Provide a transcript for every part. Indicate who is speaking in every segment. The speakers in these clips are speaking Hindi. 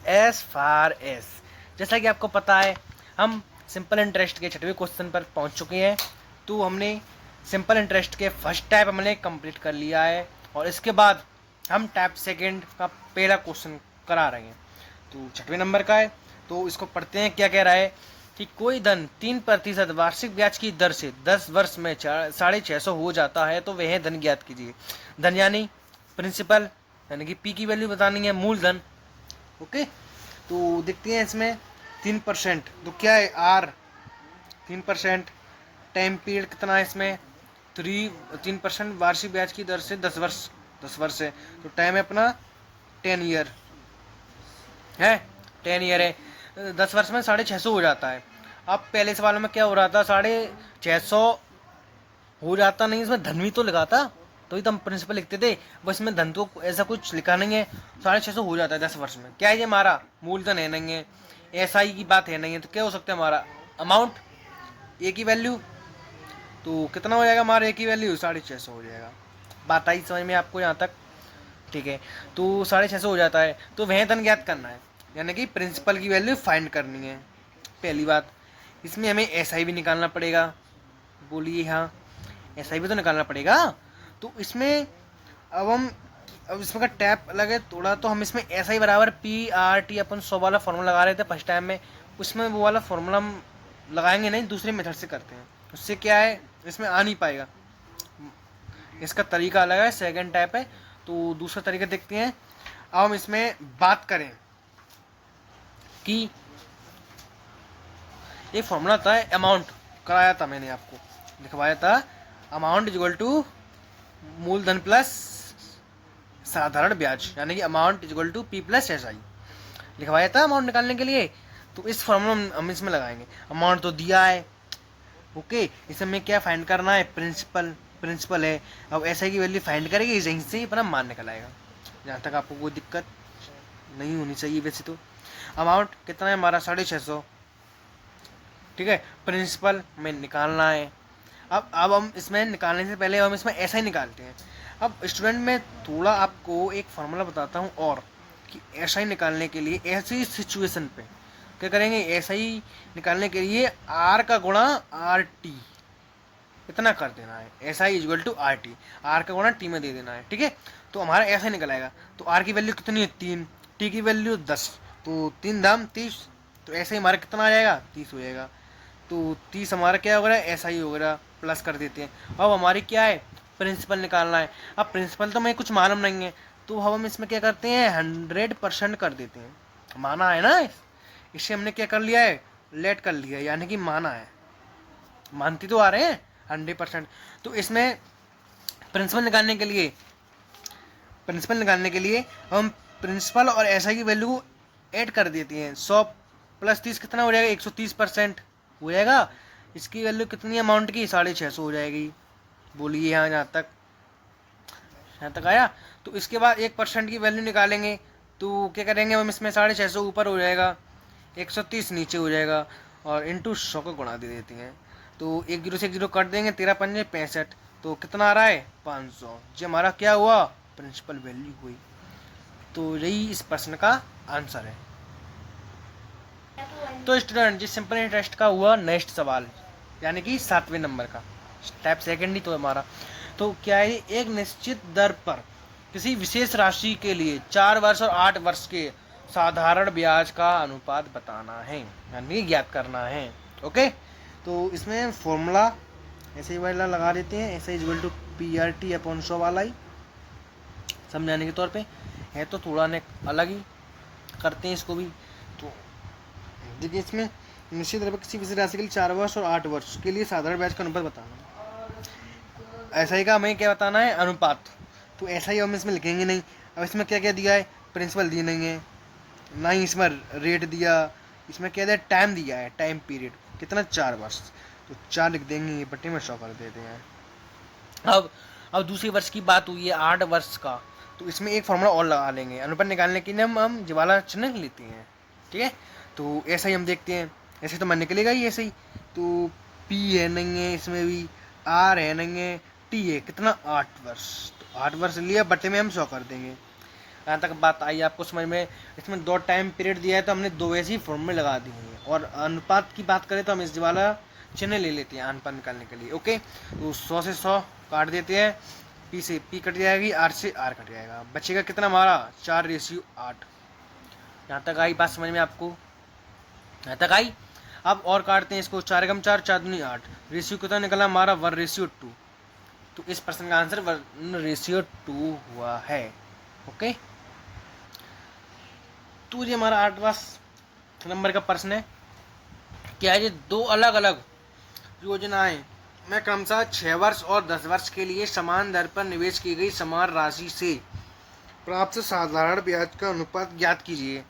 Speaker 1: एज फार एज, जैसा कि आपको पता है हम सिंपल इंटरेस्ट के 6वें क्वेश्चन पर पहुंच चुके हैं। तो हमने सिंपल इंटरेस्ट के फर्स्ट टाइप हमने कंप्लीट कर लिया है और इसके बाद हम टाइप सेकंड का पहला क्वेश्चन करा रहे हैं। तो 6वें नंबर का है, तो इसको पढ़ते हैं। क्या कह रहा है कि कोई धन 3% वार्षिक ब्याज की दर से 10 वर्ष में 650 हो जाता है तो वह धन ज्ञात कीजिए। धन यानी प्रिंसिपल, यानी कि पी की वैल्यू बतानी है, मूलधन। ओके, तो देखते हैं इसमें 3%, तो क्या है आर 3%, टाइम पीरियड कितना है इसमें 3% वार्षिक ब्याज की दर से 10 वर्ष है, तो टाइम है अपना 10 ईयर है, 10 ईयर है। 10 वर्ष में 650 हो जाता है। अब पहले सवाल में क्या हो रहा था, 650 हो जाता नहीं, इसमें धन भी तो लिखा था, तो ही तो हम प्रिंसिपल लिखते थे। बस इसमें धन तो ऐसा कुछ लिखा नहीं है। 650 हो जाता है 10 वर्ष में। क्या है ये हमारा मूलधन है नहीं है, एसआई की बात है नहीं है, तो क्या हो सकता है हमारा अमाउंट, ए की वैल्यू। तो कितना हो जाएगा हमारा ए की वैल्यू, 650 हो जाएगा। बात आई समझ में आपको यहाँ तक? ठीक है, तो 650 हो जाता है तो वह धन ज्ञात करना है, यानी कि प्रिंसिपल की वैल्यू फाइंड करनी है। पहली बात, इसमें हमें एसआई भी निकालना पड़ेगा। बोलिए हाँ, एसआई भी तो निकालना पड़ेगा। तो इसमें अब इसमें का टैप अलग है थोड़ा, तो हम इसमें एसआई बराबर PRT अपन 100 वाला फॉर्मूला लगा रहे थे फर्स्ट टाइम में, उसमें वो वाला फॉर्मूला हम लगाएंगे नहीं, दूसरे मेथड से करते हैं। उससे क्या है, इसमें आ नहीं पाएगा, इसका तरीका अलग है, सेकंड टाइप है। तो दूसरा तरीका देखते हैं। अब हम इसमें बात करें कि एक फॉर्मूला था, अमाउंट कराया था मैंने आपको, लिखवाया था, अमाउंट इज इक्वल टू मूलधन प्लस साधारण ब्याज, यानी कि amount is equal to P plus S I लिखवाया था अमाउंट निकालने के लिए। तो इस फॉर्मूला हम इसमें लगाएंगे। अमाउंट तो दिया है, ओके, इसमें क्या फाइंड करना है, प्रिंसिपल है। अब एसआई की वैल्यू फाइंड करेंगे, यहीं से अपना मान निकल आएगा। जहाँ तक आपको कोई दिक्कत नहीं होनी चाहिए वैसे तो। अमाउंट कितना है हमारा, 650, ठीक है। प्रिंसिपल में निकालना है। अब हम इसमें निकालने से पहले हम इसमें ऐसा ही निकालते हैं। अब स्टूडेंट में थोड़ा आपको एक फार्मूला बताता हूँ और, कि ऐसा ही निकालने के लिए ऐसी सिचुएशन पे क्या करेंगे, ऐसा ही निकालने के लिए आर का गुणा आर टी इतना कर देना है। ऐसा ही equal to R T, R का गुणा टी में दे देना है, ठीक है। तो हमारा ऐसा ही निकल आएगा। तो आर की वैल्यू कितनी है 3, टी की वैल्यू 10, तो 3 दाम 30, तो ऐसे ही हमारा कितना आ जाएगा 30 हो जाएगा। तो 30 हमारा क्या हो रहा है, ऐसा ही हो रहा, प्लस कर देते हैं। अब हमारी क्या है, प्रिंसिपल निकालना है। अब प्रिंसिपल तो हमें कुछ मालूम नहीं है, तो हम इसमें क्या करते हैं 100% कर देते हैं। माना है ना, इससे हमने क्या कर लिया है, लेट कर लिया है, यानी कि माना है, मानती तो आ रहे हैं 100%। तो इसमें प्रिंसिपल निकालने के लिए हम प्रिंसिपल और एसआई की वैल्यू ऐड कर देते हैं। 100 प्लस 30 कितना हो जाएगा, 130% हो जाएगा। इसकी वैल्यू कितनी अमाउंट की, 650 हो जाएगी। बोलिए यहाँ तक आया। तो इसके बाद 1% की वैल्यू निकालेंगे, तो क्या करेंगे हम, इसमें 650 ऊपर हो जाएगा, 130 नीचे हो जाएगा, और इंटू 100 को गुणा दे देते हैं। तो 1 0 से 1 0 कट देंगे, 13 पंजे 65, तो कितना आ रहा है 500। जो हमारा क्या हुआ, प्रिंसिपल वैल्यू हुई। तो यही इस प्रश्न का आंसर है। तो स्टूडेंट जिस सिंपल इंटरेस्ट का हुआ नेक्स्ट सवाल, यानी कि 7वें नंबर का, टाइप सेकंड ही तो हमारा। तो क्या है, एक निश्चित दर पर किसी विशेष राशि के लिए 4 वर्ष और 8 वर्ष के साधारण ब्याज का अनुपात बताना है, यानी ज्ञात करना है। ओके, तो इसमें फॉर्मूला ऐसे ही वाला लगा देते हैं, ऐसे इक्वल टू PRT अपॉन 100 वाला ही समझाने के तौर पे है। तो थोड़ा ने अलग ही करते हैं इसको भी। तो देखिए, इसमें निश्चित दर पर किसी विशेष राशि के लिए 4 वर्ष और 8 वर्ष के लिए साधारण ब्याज का अनुपात बताना। ऐसा ही का हमें क्या बताना है, अनुपात। तो ऐसा ही हम इसमें लिखेंगे नहीं। अब इसमें क्या क्या दिया है, प्रिंसिपल दिए नहीं है, ना ही इसमें रेट दिया, इसमें क्या दिया, टाइम दिया है, टाइम पीरियड कितना 4 वर्ष, तो 4 लिख देंगे, ये बट्टे में 100 कर देते हैं। अब दूसरे वर्ष की बात हुई है 8 वर्ष का, तो इसमें एक फॉर्मूला और लगा लेंगे। अनुपात निकालने के लिए हम ज्वाला चिन्ह लेते हैं, ठीक है। तो ऐसा ही हम देखते हैं, ऐसे तो मन निकलेगा ही ऐसे ही। तो P है नहीं है, इसमें भी R है नहीं है, T है, कितना 8 वर्ष, तो 8 वर्ष लिया, बट्टे में हम 100 कर देंगे। यहाँ तक बात आई आपको समझ में। इसमें 2 टाइम पीरियड दिया है तो हमने 2 ऐसी फॉर्मूले लगा दी हैं। और अनुपात की बात करें तो हम इस वाला चिन्ह ले लेते हैं अनुपात निकालने के लिए। ओके, तो 100 से 100 काट देते हैं, पी से पी कट जाएगी, आर से आर कट जाएगा, बचेगा कितना हमारा 4:8। यहाँ तक आई बात समझ में आपको? यहाँ तक आई? अब और काटते हैं इसको, 4 × 4 4 दूनी 8, रेशियो कितना निकला हमारा 1:2। तो इस प्रश्न का आंसर 1:2 हुआ है। ओके, तो ये हमारा 8वां नंबर का प्रश्न है। क्या है ये 2 अलग अलग योजनाएं में क्रमशः 6 वर्ष और 10 वर्ष के लिए समान दर पर निवेश की गई समान राशि से प्राप्त साधारण ब्याज का अनुपात ज्ञात कीजिए।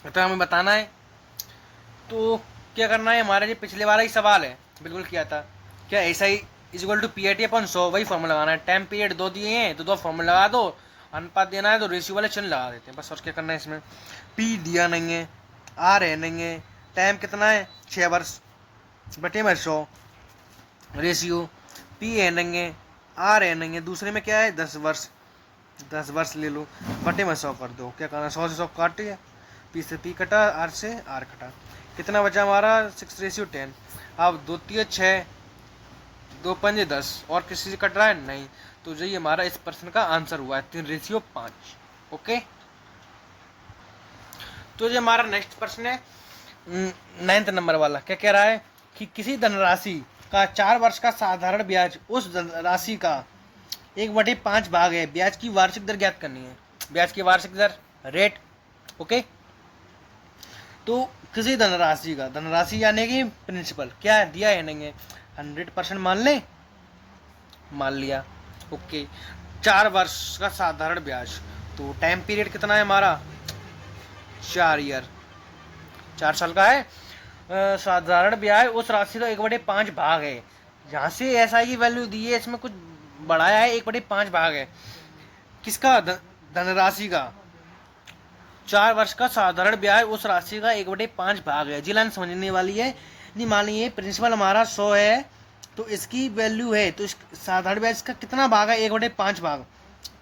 Speaker 1: तो हमें बताना है। तो क्या करना है, हमारा ये पिछले वाला ही सवाल है, बिल्कुल किया था। क्या ऐसा ही =PAT/100 वही फॉर्मूला लगाना है। टाइम पीरियड 2 दिए हैं तो 2 फॉर्मूला लगा दो, अनुपात देना है तो रेशियो वाले चिन्ह लगा देते हैं बस। और क्या करना है, इसमें पी दिया नहीं है, आर है नहीं है, टाइम कितना है 6 वर्ष बटे में 100, रेशियो पी है नहीं है, आर है नहीं है, दूसरे में क्या है 10 वर्ष, 10 वर्ष ले लो, बटे में 100 कर दो। क्या करना है, 100 से 100 काट दिया, पी से पी कटा, आर से आर कटा, कितना बचा हमारा 6:10। अब 2 3 6, 2 5 10, और किसी से कट रहा है नहीं, तो यही हमारा इस प्रश्न का आंसर हुआ है 3:5। ओके, तो ये हमारा नेक्स्ट प्रश्न है 9th नंबर वाला। क्या कह रहा है कि किसी धनराशि का 4 वर्ष का साधारण ब्याज उस धनराशि का 1/5 भाग है। ब्याज की वार्षिक दर ज्ञात करनी है। ब्याज की वार्षिक दर रेट। ओके, तो किसी धनराशि का, धनराशि यानी कि प्रिंसिपल, क्या दिया है नहीं है 100% मान लें, मान लिया। ओके, 4 वर्ष का साधारण ब्याज, तो टाइम पीरियड कितना है हमारा 4 ईयर, 4 साल का है। साधारण ब्याज उस राशि का 1/5 भाग है। यहाँ से एसआई की वैल्यू दी है, इसमें कुछ बढ़ाया है, 1/5 भाग है किसका, धनराशि का। 4 वर्ष का साधारण ब्याज उस राशि का 1/5 भाग है। जी लाइन समझने वाली है। नहीं, मान लीजिए प्रिंसिपल हमारा 100 है तो इसकी वैल्यू है, तो इस साधारण ब्याज का कितना भाग है 1/5 भाग,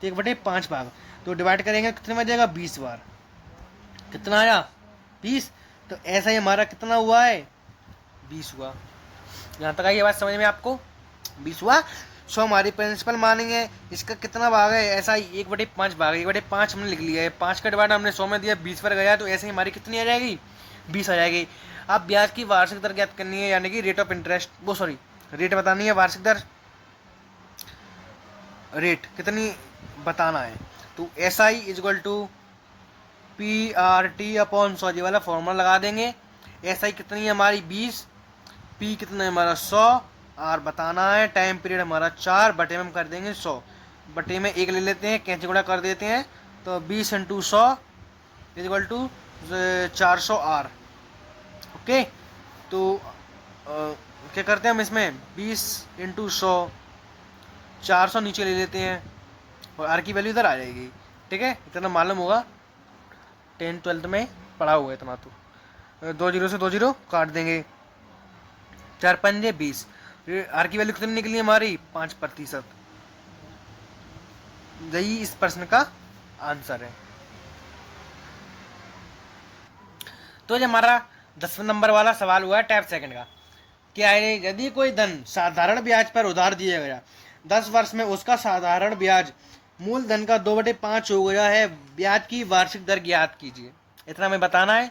Speaker 1: तो 1/5 भाग, तो डिवाइड करेंगे कितने में जाएगा 20 बार, कितना आया 20। तो ऐसा ही हमारा कितना हुआ है 20 हुआ। यहाँ तक आई बात समझ में आपको, 20 हुआ। 100 हमारी प्रिंसिपल मानेंगे, इसका कितना भाग है ऐसा ही 1/5 भाग है, 1/5 हमने लिख लिया है, 5 का डिवाइड हमने 100 में दिया, 20 पर गया, तो ऐसे ही हमारी कितनी आ जाएगी 20 आ जाएगी। अब ब्याज की वार्षिक दर ज्ञात करनी है, यानी कि रेट ऑफ इंटरेस्ट, वो सॉरी रेट बतानी है, वार्षिक दर रेट कितनी बताना है। तो SI = PRT/100 वाला फॉर्मूला लगा देंगे। SI कितनी है हमारी 20, P कितना है हमारा 100, R बताना है, टाइम पीरियड हमारा 4, बटे में हम कर देंगे 100, बटे में 1 ले लेते हैं, कैंची गुणा कर देते हैं, तो 20 × 100 = 400 R। ओके, तो क्या करते हैं हम इसमें 20 × 100, 400 नीचे ले लेते हैं और R की वैल्यू इधर आ जाएगी। ठीक है, इतना मालूम होगा, 10th-12th में पढ़ा हुआ है इतना। तो 2 0 से 2 0 काट देंगे, 4 5 20, R की वैल्यू कितनी निकली हमारी 5%। यही इस प्रश्न का आंसर है। तो ये हमारा 10वें नंबर वाला सवाल हुआ है टाइप सेकंड का। क्या है, यदि कोई धन साधारण ब्याज पर उधार दिया गया 10 वर्ष में, उसका साधारण ब्याज मूल धन का 2/5 हो गया है, ब्याज की वार्षिक दर ज्ञात कीजिए। इतना हमें बताना है।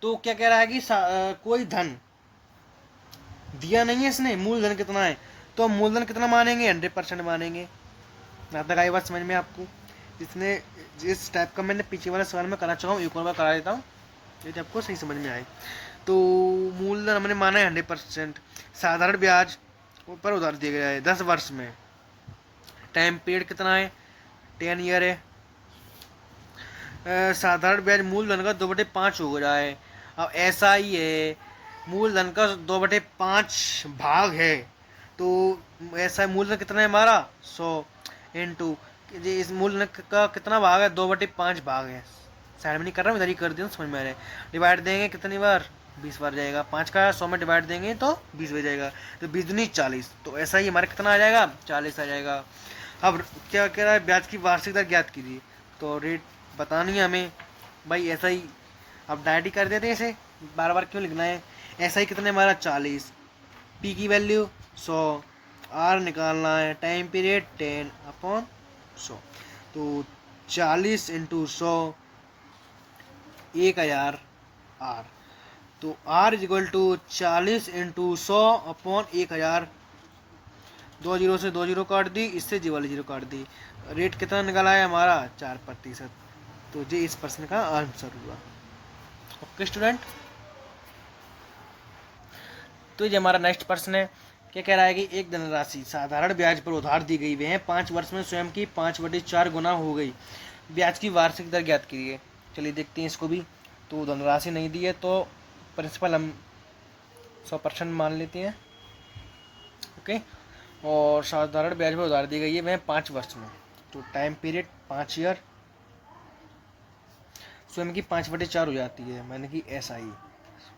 Speaker 1: तो क्या कह रहा है कि कोई धन दिया नहीं है इसने, मूलधन कितना है, तो मूलधन कितना मानेंगे 100% मानेंगे। यहाँ तक आई बात समझ में आपको। इसने जिस टाइप का मैंने पीछे वाले सवाल में करा चुका हूँ, एक और बार करा देता हूँ यदि आपको सही समझ में आए। तो मूलधन हमने माना है 100%, साधारण ब्याज पर उधार दिया गया है 10 वर्ष में, टाइम पीरियड कितना है 10 ईयर है, साधारण ब्याज मूलधन का 2/5 हो गया है। अब ऐसा ही है, मूलधन का 2/5 भाग है, तो ऐसा मूलधन कितना है हमारा 100 × इस मूलधन का कितना भाग है 2/5 भाग है। साइड में नहीं कर रहा हूँ, इधर ही कर दिया, समझ में आ रहा है। डिवाइड देंगे कितनी बार 20 बार जाएगा, 5 का 100 में डिवाइड देंगे तो 20 हो जाएगा, तो 20 दूनी 40, तो ऐसा ही हमारा कितना आ जाएगा 40 आ जाएगा। अब क्या कह रहा है, ब्याज की वार्षिक दर ज्ञात कीजिए। तो रेट बतानी है हमें भाई, ऐसा ही अब डायरेक्ट ही कर देते हैं, इसे बार बार क्यों लिखना है। ऐसा ही कितने हमारा 40, पी की वैल्यू 100, आर निकालना है, टाइम पीरियड 10/100। तो 40 इंटू 100 1000 आर। तो R is equal to 40 into 100/1000। 2 zero से 2 जीरो काट दी, इससे जी वाली जीरो काट दी। रेट कितना निकला है हमारा 4%। तो ये इस प्रश्न का आंसर हुआ। ओके स्टूडेंट, तो ये हमारा नेक्स्ट प्रश्न है। क्या कह रहा है कि एक धनराशि साधारण ब्याज पर उधार दी गई, वह 5 वर्ष में स्वयं की 5/4 गुना हो गई। ब्याज की वार्षिक दर ज्ञात कीजिए। चलिए देखते हैं इसको भी। तो धनराशि नहीं दी है तो प्रिंसिपल हम 100% मान लेते हैं। ओके, और साधारण ब्याज पर उधार दी गई है वह 5 वर्ष में। तो टाइम पीरियड 5 ईयर, स्वयं की 5/4 हो जाती है, मैंने की SI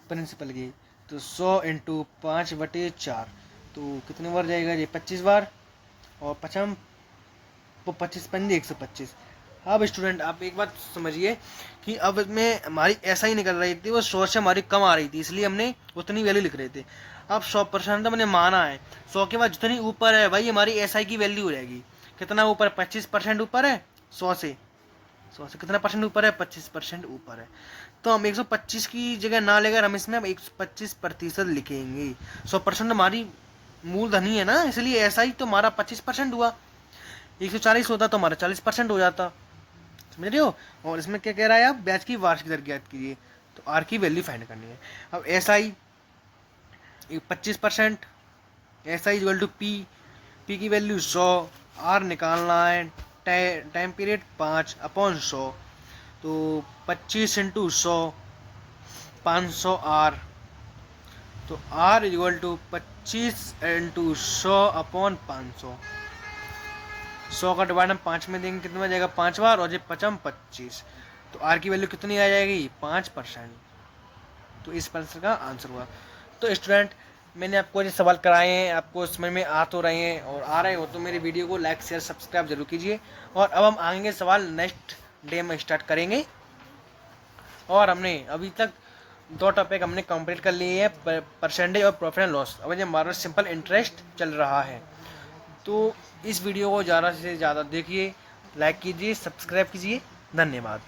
Speaker 1: प्रिंसिपल की। तो 100 इंटू 5/4, तो कितने बार जाएगा ये 25 बार, और 25 पंजे 125। अब स्टूडेंट आप एक बात समझिए कि अब इसमें हमारी SI निकल रही थी, वो 100 से हमारी कम आ रही थी, इसलिए हमने उतनी वैल्यू लिख रहे थे। अब 100% हमने माना है, 100 के बाद जितनी ऊपर है भाई हमारी SI की वैल्यू हो जाएगी। कितना ऊपर, 25% ऊपर है 100 से। 100 से कितना परसेंट ऊपर है, 25% ऊपर है। तो हम 125 की जगह ना लेकर हम इसमें 125% लिखेंगे। 100% हमारी मूलधन ही है ना, इसलिए SI तो हमारा 25% हुआ। 140 होता तो हमारा 40% हो जाता, समझ रहे हो। और इसमें क्या कह रहा है, आप ब्याज की वार्षिक दर ज्ञात कीजिए। तो आर की वैल्यू फाइंड करनी है। अब SI 25%, SI equal to P की वैल्यू 100, आर निकालना है, टाइम पीरियड 5/100। तो 25 इंटू 100 500 आर। तो आर इक्वल टू 25 इंटू 100/500। 100 का डिवाइड हम 5 में देंगे, कितना जाएगा 5 बार, और ये 5 25। तो आर की वैल्यू कितनी आ जाएगी 5%। तो इस प्रश्न का आंसर हुआ। तो स्टूडेंट मैंने आपको ये सवाल कराए हैं, आपको समझ में आ तो रहे हैं और आ रहे हो तो मेरी वीडियो को लाइक शेयर सब्सक्राइब जरूर कीजिए। और अब हम आगे सवाल नेक्स्ट डे में स्टार्ट करेंगे। और हमने अभी तक 2 टॉपिक हमने कंप्लीट कर लिए हैं, परसेंटेज और प्रॉफिट एंड लॉस। अब हमारा सिंपल इंटरेस्ट चल रहा है। तो इस वीडियो को ज़्यादा से ज़्यादा देखिए, लाइक कीजिए, सब्सक्राइब कीजिए। धन्यवाद।